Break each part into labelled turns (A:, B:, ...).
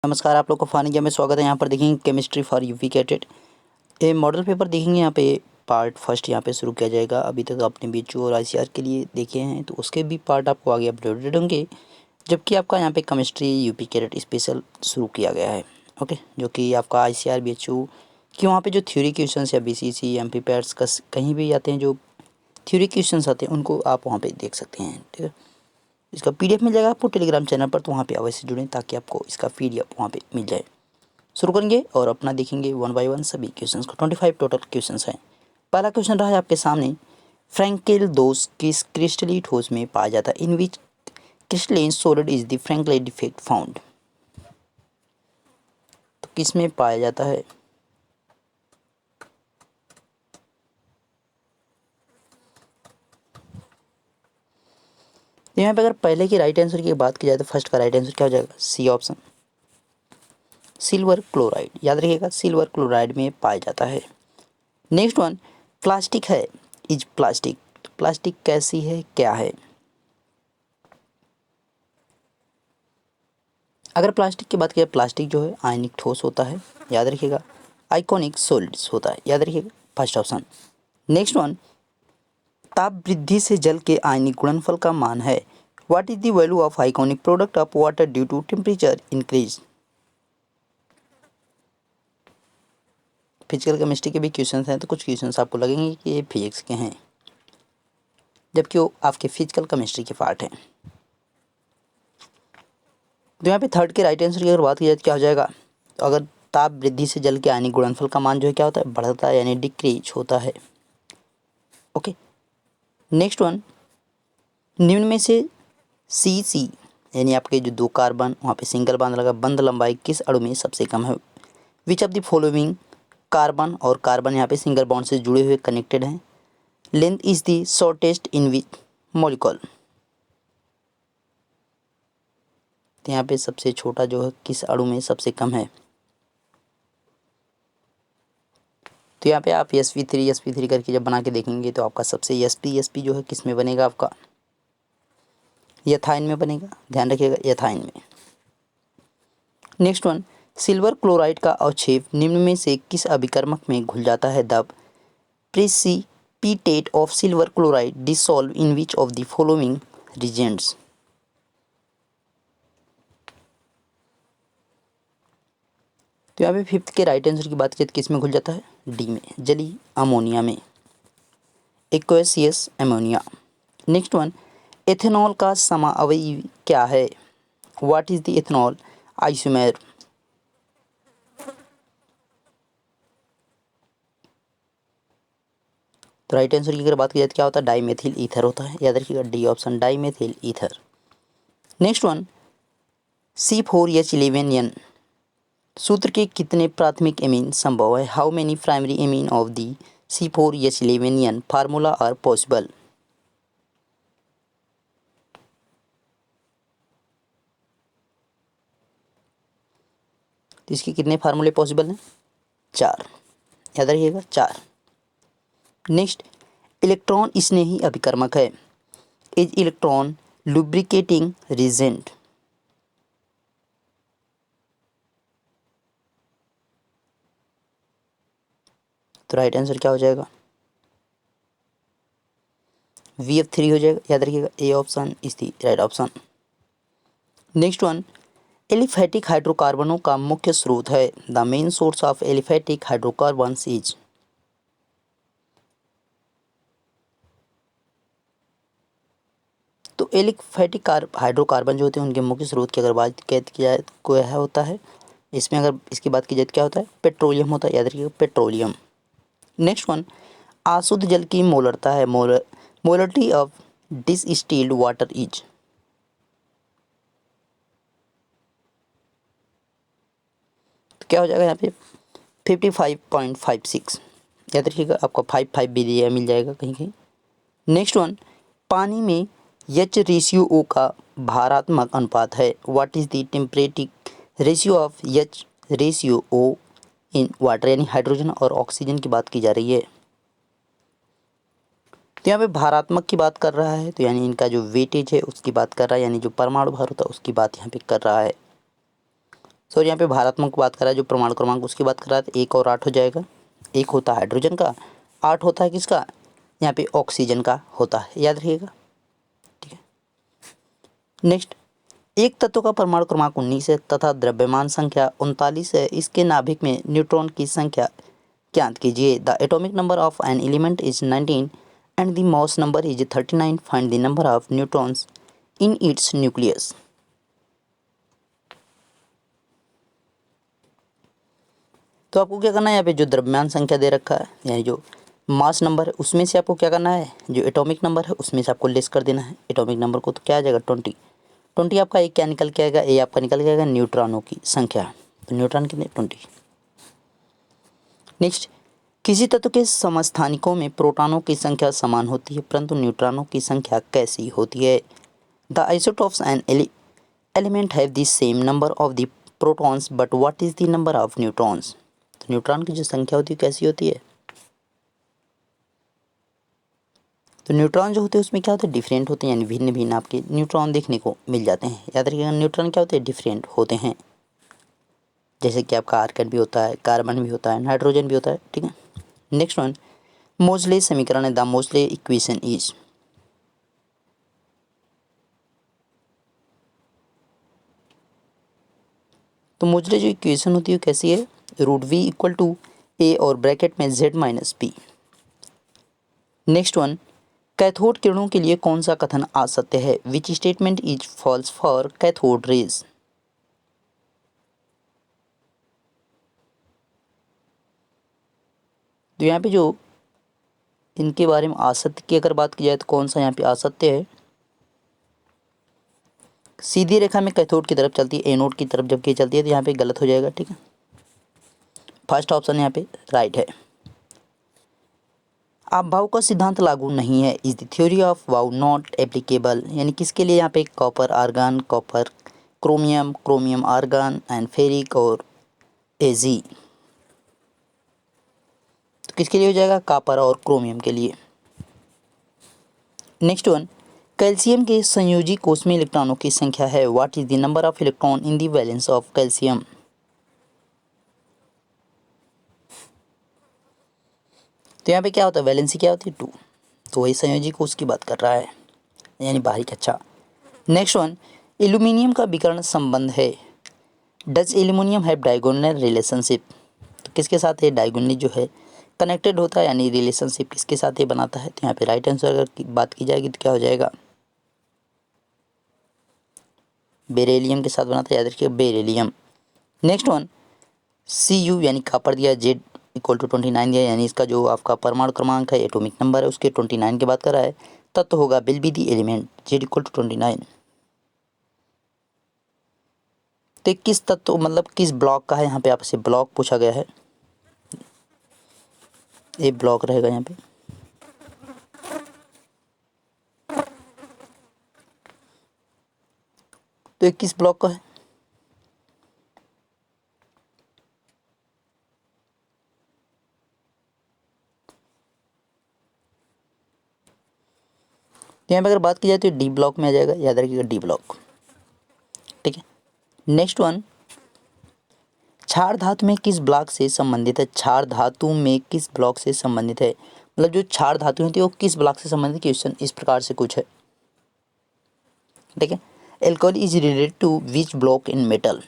A: नमस्कार, आप लोग को फानी गेम में स्वागत है। यहाँ पर देखेंगे केमिस्ट्री फॉर यूपी कैटेट ये मॉडल पेपर देखेंगे। यहाँ पे पार्ट फर्स्ट यहाँ पे शुरू किया जाएगा। अभी तक आपने बीएचयू और आईसीआर के लिए देखे हैं तो उसके भी पार्ट आपको आगे अपलोडेड होंगे, जबकि आपका यहाँ पे केमिस्ट्री यूपी कैटेट स्पेशल शुरू किया गया है। ओके, जो कि आपका आईसीआर बीएचयू कि वहाँ पे जो थ्योरी क्वेश्चन या बीसीसी एमपी पैट्स का कहीं भी आते हैं, जो थ्योरी क्वेश्चन आते हैं उनको आप वहाँ पर देख सकते हैं। ठीक है, इसका पीडीएफ मिल जाएगा आपको टेलीग्राम चैनल पर, तो वहाँ पे अवश्य जुड़ें ताकि आपको इसका पीडीएफ वहाँ पे मिल जाए। शुरू करेंगे और अपना देखेंगे वन बाय वन सभी क्वेश्चंस को। 25 टोटल क्वेश्चंस हैं। पहला क्वेश्चन रहा है आपके सामने, फ्रैंकेल दोष किस क्रिस्टली ठोस में पाया जाता है? In which crystalline solid is the Frenkel defect found? तो किस में पाया जाता है? यहाँ पे अगर पहले की राइट आंसर की बात की जाए तो फर्स्ट का राइट आंसर क्या हो जाएगा? C option, silver chloride. याद रखिएगा, सिल्वर क्लोराइड में पाया जाता है। नेक्स्ट वन, प्लास्टिक है इज प्लास्टिक। प्लास्टिक कैसी है, क्या है? अगर प्लास्टिक की बात करें, प्लास्टिक जो है आयनिक ठोस होता है। याद रखिएगा, आइकॉनिक सॉलिड्स होता है। याद रखिएगा, फर्स्ट ऑप्शन। नेक्स्ट वन, ताप वृद्धि से जल के आयनिक गुणनफल का मान है। What is the value of iconic product of water due to temperature increase? Physical chemistry के भी क्वेश्चंस हैं, तो कुछ क्वेश्चंस आपको लगेंगे कि ये फिजिक्स के हैं, जबकि वो आपके फिजिकल केमिस्ट्री के पार्ट हैं। तो यहाँ पे थर्ड के राइट आंसर की अगर बात की जाए तो क्या हो जाएगा? तो अगर ताप वृद्धि से जल के आयनिक गुणनफल का मान जो है क्या होता है? बढ़ता है, यानी डिक्रीज होता है। ओके, नेक्स्ट वन, निम्न में से सी यानी आपके जो दो कार्बन वहाँ पे सिंगल बॉन्ड लगा, बंध लंबाई किस अणु में सबसे कम है? विच ऑफ द फॉलोइंग कार्बन और कार्बन यहाँ पे सिंगल बॉन्ड से जुड़े हुए कनेक्टेड हैं। Length is the shortest in which molecule? तो यहाँ पे सबसे छोटा जो है किस अणु में सबसे कम है? तो यहाँ पे आप sp3 करके जब बना के देखेंगे तो आपका सबसे sp जो है किस में बनेगा? आपका एथाइन में बनेगा। ध्यान रखिएगा, एथाइन में। नेक्स्ट वन, सिल्वर क्लोराइड का अवक्षेप निम्न में से किस अभिकर्मक में घुल जाता है? The precipitate of silver chloride dissolve in which of the following reagents? तो यहाँ पे फिफ्थ के राइट आंसर की बात करें तो किस में घुल जाता है? डी में, जली अमोनिया में, aqueous ammonia. Next one, ethanol का समाअवयवी क्या है? What is the ethanol isomer? तो राइट आंसर की अगर बात की जाए तो क्या होता है? डाईमेथिल ईथर होता है। याद रखिएगा, D option, dimethyl ether. Next one, C4H11N सूत्र के कितने प्राथमिक एमीन संभव है? How many primary amine of the C4H11N formula are possible? तो इसके कितने फार्मूले पॉसिबल हैं? 4। याद रखिएगा, 4। नेक्स्ट, इलेक्ट्रॉन स्नेही अभिकर्मक है। Is electron lubricating reagent? तो राइट आंसर क्या हो जाएगा? VF3 हो जाएगा। याद रखिएगा, A option is the right option. Next one, aliphatic हाइड्रोकार्बनों का मुख्य स्रोत है। The main source of aliphatic hydrocarbons is? तो एलिफेटिक हाइड्रोकार्बन जो होते हैं उनके मुख्य स्रोत की अगर बात की जाए तो क्या होता है? इसमें अगर इसकी बात की जाए तो क्या होता है? पेट्रोलियम होता है। याद रखिएगा, पेट्रोलियम। नेक्स्ट वन, अशुद्ध जल की मोलरता है। Molarity of distilled water is? तो क्या हो जाएगा यहाँ पे? 55.56। याद रखिएगा, आपका 55 भी दिया मिल जाएगा कहीं कहीं। नेक्स्ट वन, पानी में H/O का भारात्मक अनुपात है। What is the temperatic ratio of H/O in water? यानी हाइड्रोजन और ऑक्सीजन की बात की जा रही है। तो यहाँ पे भारात्मक की बात कर रहा है, तो यानी इनका जो वेटेज है उसकी बात कर रहा है, यानी जो परमाणु भार होता है उसकी बात यहाँ पे कर रहा है। सॉरी यहाँ पे भारात्मक बात कर रहा है, जो परमाणु क्रमांक उसकी बात कर रहा है, तो 1 और 8 हो जाएगा। 1 होता है हाइड्रोजन का, 8 होता है किसका, यहाँ पे ऑक्सीजन का होता है, याद रखिएगा। ठीक है, नेक्स्ट, एक तत्व का परमाणु क्रमांक 19 है तथा द्रव्यमान संख्या 39 है, इसके नाभिक में न्यूट्रॉन की संख्या ज्ञात कीजिए। The atomic number of an element is 19 and the mass number is 39, find the number of neutrons in its nucleus. तो आपको क्या करना है, यहाँ पे जो द्रव्यमान संख्या दे रखा है यानी जो मास नंबर है उसमें से आपको क्या करना है, जो एटॉमिक नंबर है उसमें से आपको लेस कर देना है एटॉमिक नंबर को, तो क्या आ जाएगा 20। 20 आपका एक क्या निकल के आएगा, ए आपका निकल के आएगा न्यूट्रॉनों की संख्या, तो न्यूट्रॉन कितने 20। नेक्स्ट, किसी तत्व के समस्थानिकों में प्रोटॉनों की संख्या समान होती है परंतु न्यूट्रॉनों की संख्या कैसी होती है। The isotopes and element have the same number of the protons but what is the number of neutrons. तो न्यूट्रॉन की जो संख्या होती है कैसी होती है, तो न्यूट्रॉन जो होते हैं उसमें क्या होता है, डिफरेंट होते हैं, यानी भिन्न भिन्न आपके न्यूट्रॉन देखने को मिल जाते हैं। याद रखिएगा, न्यूट्रॉन क्या होते हैं, डिफरेंट होते हैं। जैसे कि आपका आर्गन भी होता है, कार्बन भी होता है, नाइट्रोजन भी होता है। ठीक है, नेक्स्ट वन, मोजले समीकरण है, द मोजले इक्वेशन इज। तो मोजले जो इक्वेशन होती है कैसी है, √v इक्वल टू ए और ब्रैकेट में z minus P. Next one, cathode किरणों के लिए कौन सा कथन असत्य है, which statement is false for cathode rays. तो यहाँ पे जो इनके बारे में असत्य की अगर बात की जाए तो कौन सा यहाँ पे असत्य है, सीधी रेखा में कैथोड की तरफ चलती है, एनोड की तरफ जबकि चलती है, तो यहाँ पे गलत हो जाएगा। ठीक है, फर्स्ट ऑप्शन यहाँ पे राइट है। अपभाव का सिद्धांत लागू नहीं है, is the theory of wow not applicable, यानी किसके लिए, यहाँ पे copper argon, copper chromium, chromium argon and ferric और एजी, तो किसके लिए हो जाएगा, कॉपर और क्रोमियम के लिए। नेक्स्ट वन, कैल्शियम के संयोजी कोष में इलेक्ट्रॉनों की संख्या है, what is the number of electron in the valence of calcium. तो यहाँ पे क्या होता है, वैलेंसी क्या होती है 2, तो वही संयोजी कोष की बात कर रहा है, यानी बाहरी कक्षा। नेक्स्ट वन, एल्यूमिनियम का विकर्ण संबंध है, does aluminium have diagonal relationship, तो किसके साथ ये डायगोनली जो है कनेक्टेड होता है, यानी रिलेशनशिप किसके साथ ये बनाता है, तो यहाँ पे राइट आंसर अगर की बात की जाएगी तो क्या हो जाएगा, बेरिलियम के साथ बनाता है, याद रखिए बेरिलियम। नेक्स्ट वन, Cu यानी कॉपर दिया, Z इक्वल टू 29 दिया, यानी इसका जो आपका परमाणु क्रमांक है एटॉमिक नंबर है उसके 29 की बात कर रहा है, तत्व होगा will be the element Z equal to 29। तो किस तत्व मतलब किस ब्लॉक का है, यहाँ पे आपसे ब्लॉक पूछा गया है, ये ब्लॉक रहेगा यहाँ पे। तो ये किस ब्लॉक का है, तो यहाँ पे अगर बात की जाए तो डी ब्लॉक में आ जाएगा, याद रखिएगा डी ब्लॉक। ठीक है, नेक्स्ट वन, क्षार धातु में किस ब्लॉक से संबंधित है, क्षार धातु में किस ब्लॉक से संबंधित है, मतलब जो क्षार धातु होती है वो किस ब्लॉक से संबंधित, क्वेश्चन इस प्रकार से कुछ है। ठीक है, alcohol is related to which block in metal,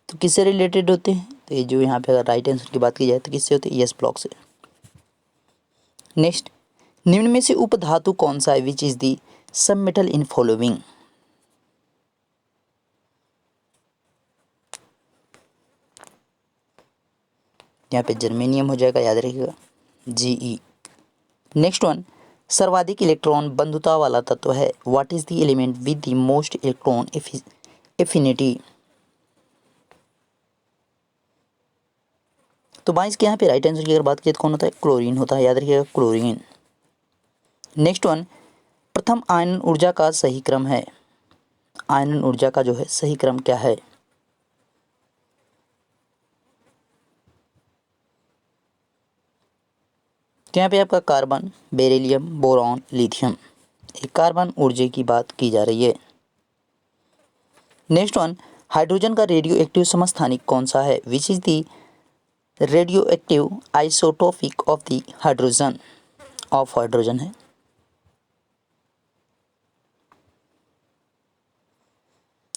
A: तो किससे रिलेटेड होते हैं, तो ये जो यहाँ पे अगर राइट आंसर की बात की जाए तो किससे होते हैं, यस ब्लॉक से। नेक्स्ट, निम्न में से उपधातु कौन सा है, विच इज दी सब मेटल इन फॉलोइंग। यहाँ पे जर्मेनियम हो जाएगा, याद रखिएगा Ge। नेक्स्ट वन, सर्वाधिक इलेक्ट्रॉन बंधुता वाला तत्व है, what is the element with the most electron affinity. तो 22 के यहाँ पे राइट आंसर की अगर बात की तो कौन होता है, क्लोरीन होता है, याद रखिएगा क्लोरीन। नेक्स्ट वन, प्रथम आयनन ऊर्जा का सही क्रम है, आयनन ऊर्जा का जो है सही क्रम क्या है, तो यहाँ पे आपका कार्बन, बेरिलियम, बोरॉन, लिथियम, एक कार्बन ऊर्जा की बात की जा रही है। नेक्स्ट वन, हाइड्रोजन का रेडियो एक्टिव समस्थानिक कौन सा है? Which is the radio active isotopic of the hydrogen, of hydrogen है।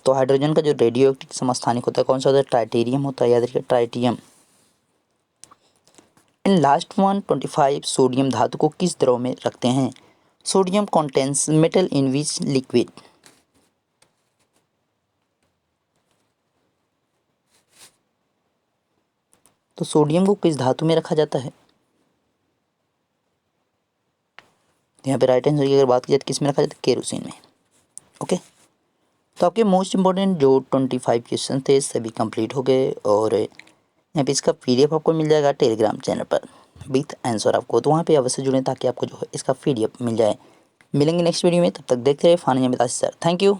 A: तो हाइड्रोजन का जो रेडियो एक्टिव समस्थानिक होता है कौन सा होता है? ट्राइटेरियम होता है, याद रखिए tritium. In last one 25, sodium धातु को किस द्रव में रखते हैं? सोडियम कंटेन्स मेटल इन विच लिक्विड? तो सोडियम को किस धातु में रखा जाता है? यहाँ पे राइट आंसर की अगर बात की जाए तो किस में रखा जाता है? केरोसिन में। ओके, तो आपके मोस्ट इंपॉर्टेंट जो 25 क्वेश्चन थे सभी कंप्लीट हो गए और यहाँ पे इसका पीडीएफ आपको मिल जाएगा टेलीग्राम चैनल पर विथ आंसर आपको, तो वहाँ पे अवश्य जुड़ें ताकि आपको जो है इसका पीडीएफ मिल जाए। मिलेंगे नेक्स्ट वीडियो में, तब तक देखते रहे Fani Amit sir. Thank you.